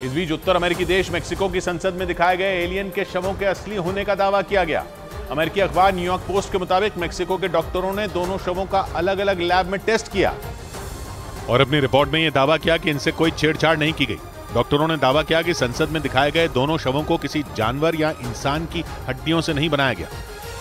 इस बीच उत्तर अमेरिकी देश मेक्सिको की संसद में दिखाए गए एलियन के शवों के असली होने का दावा किया गया। अमेरिकी अखबार न्यूयॉर्क पोस्ट के मुताबिक मेक्सिको के डॉक्टरों ने दोनों शवों का अलग अलग लैब में टेस्ट किया और अपनी रिपोर्ट में यह दावा किया कि इनसे कोई छेड़छाड़ नहीं की गई। डॉक्टरों ने दावा किया कि संसद में दिखाए गए दोनों शवों को किसी जानवर या इंसान की हड्डियों से नहीं बनाया गया।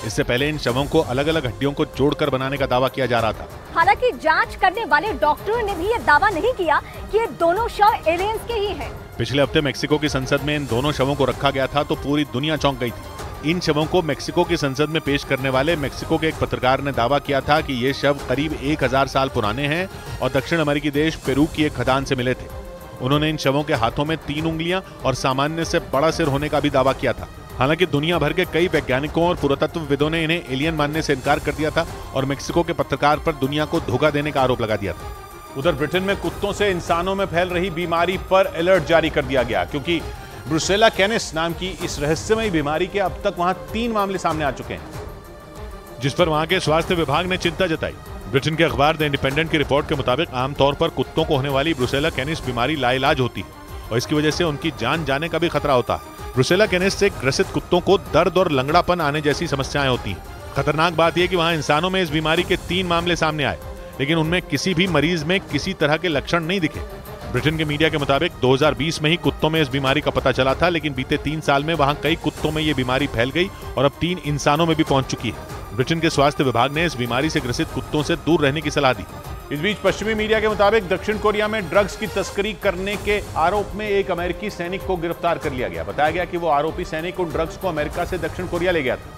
इससे पहले इन शवों को अलग अलग हड्डियों को जोड़कर बनाने का दावा किया जा रहा था। हालांकि जांच करने वाले डॉक्टरों ने भी ये दावा नहीं किया कि ये दोनों शव एलियंस के ही हैं। पिछले हफ्ते मेक्सिको की संसद में इन दोनों शवों को रखा गया था तो पूरी दुनिया चौंक गई थी। इन शवों को मेक्सिको की संसद में पेश करने वाले मेक्सिको के एक पत्रकार ने दावा किया था कि ये शव करीब 1000 साल पुराने हैं और दक्षिण अमेरिकी देश पेरू की एक खदान से मिले थे। उन्होंने इन शवों के हाथों में 3 उंगलियां और सामान्य से बड़ा सिर होने का भी दावा किया था। हालांकि दुनिया भर के कई वैज्ञानिकों और पुरातत्वविदों ने इन्हें एलियन मानने से इनकार कर दिया था और मेक्सिको के पत्रकार पर दुनिया को धोखा देने का आरोप लगा दिया था। उधर ब्रिटेन में कुत्तों से इंसानों में फैल रही बीमारी पर अलर्ट जारी कर दिया गया क्योंकि ब्रुसेला कैनिस नाम की इस रहस्यमयी बीमारी के अब तक वहां 3 मामले सामने आ चुके हैं, जिस पर वहां के स्वास्थ्य विभाग ने चिंता जताई। ब्रिटेन के अखबार द इंडिपेंडेंट की रिपोर्ट के मुताबिक आमतौर पर कुत्तों को होने वाली ब्रुसेला कैनिस बीमारी लाइलाज होती है और इसकी वजह से उनकी जान जाने का भी खतरा होता है। ब्रुसेला कैनिस से ग्रसित कुत्तों को दर्द और लंगड़ापन आने जैसी समस्याएं होती हैं। खतरनाक बात यह कि वहां इंसानों में इस बीमारी के 3 मामले सामने आए, लेकिन उनमें किसी भी मरीज में किसी तरह के लक्षण नहीं दिखे। ब्रिटेन के मीडिया के मुताबिक 2020 में ही कुत्तों में इस बीमारी का पता चला था, लेकिन बीते 3 साल में वहां कई कुत्तों में ये बीमारी फैल गई और अब 3 इंसानों में भी पहुंच चुकी है। ब्रिटेन के स्वास्थ्य विभाग ने इस बीमारी से ग्रसित कुत्तों से दूर रहने की सलाह दी। इस बीच पश्चिमी मीडिया के मुताबिक दक्षिण कोरिया में ड्रग्स की तस्करी करने के आरोप में एक अमेरिकी सैनिक को गिरफ्तार कर लिया गया। बताया गया कि वो आरोपी सैनिक उन ड्रग्स को अमेरिका से दक्षिण कोरिया ले गया था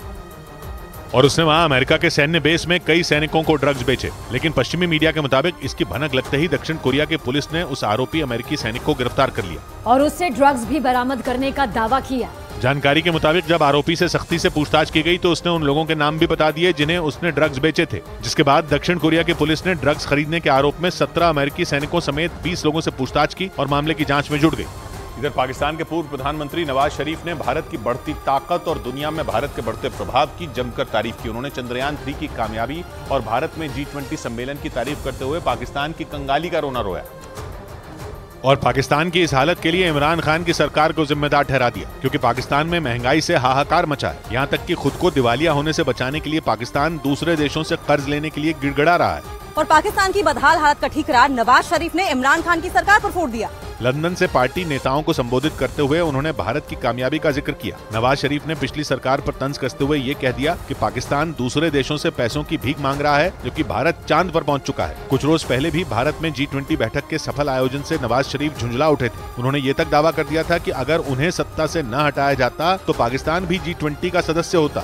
और उसने वहां अमेरिका के सैन्य बेस में कई सैनिकों को ड्रग्स बेचे। लेकिन पश्चिमी मीडिया के मुताबिक इसकी भनक लगते ही दक्षिण कोरिया की पुलिस ने उस आरोपी अमेरिकी सैनिक को गिरफ्तार कर लिया और उससे ड्रग्स भी बरामद करने का दावा किया। जानकारी के मुताबिक जब आरोपी से सख्ती से पूछताछ की गई तो उसने उन लोगों के नाम भी बता दिए जिन्हें उसने ड्रग्स बेचे थे, जिसके बाद दक्षिण कोरिया की पुलिस ने ड्रग्स खरीदने के आरोप में 17 अमेरिकी सैनिकों समेत 20 लोगों से पूछताछ की और मामले की जांच में जुट गई। इधर पाकिस्तान के पूर्व प्रधानमंत्री नवाज शरीफ ने भारत की बढ़ती ताकत और दुनिया में भारत के बढ़ते प्रभाव की जमकर तारीफ की। उन्होंने चंद्रयान 3 की कामयाबी और भारत में G20 सम्मेलन की तारीफ करते हुए पाकिस्तान की कंगाली का रोना रोया और पाकिस्तान की इस हालत के लिए इमरान खान की सरकार को जिम्मेदार ठहरा दिया, क्योंकि पाकिस्तान में महंगाई से हाहाकार मचा है। यहाँ तक कि खुद को दिवालिया होने से बचाने के लिए पाकिस्तान दूसरे देशों से कर्ज लेने के लिए गिड़गिड़ा रहा है। और पाकिस्तान की बदहाल हालत का ठिकरा नवाज शरीफ ने इमरान खान की सरकार पर फोड़ दिया। लंदन से पार्टी नेताओं को संबोधित करते हुए उन्होंने भारत की कामयाबी का जिक्र किया। नवाज शरीफ ने पिछली सरकार पर तंज कसते हुए ये कह दिया कि पाकिस्तान दूसरे देशों से पैसों की भीख मांग रहा है, जबकि भारत चांद पर पहुंच चुका है। कुछ रोज पहले भी भारत में G20 बैठक के सफल आयोजन से नवाज शरीफ झुंझला उठे थे। उन्होंने ये तक दावा कर दिया था कि अगर उन्हें सत्ता से न हटाया जाता तो पाकिस्तान भी G20 का सदस्य होता।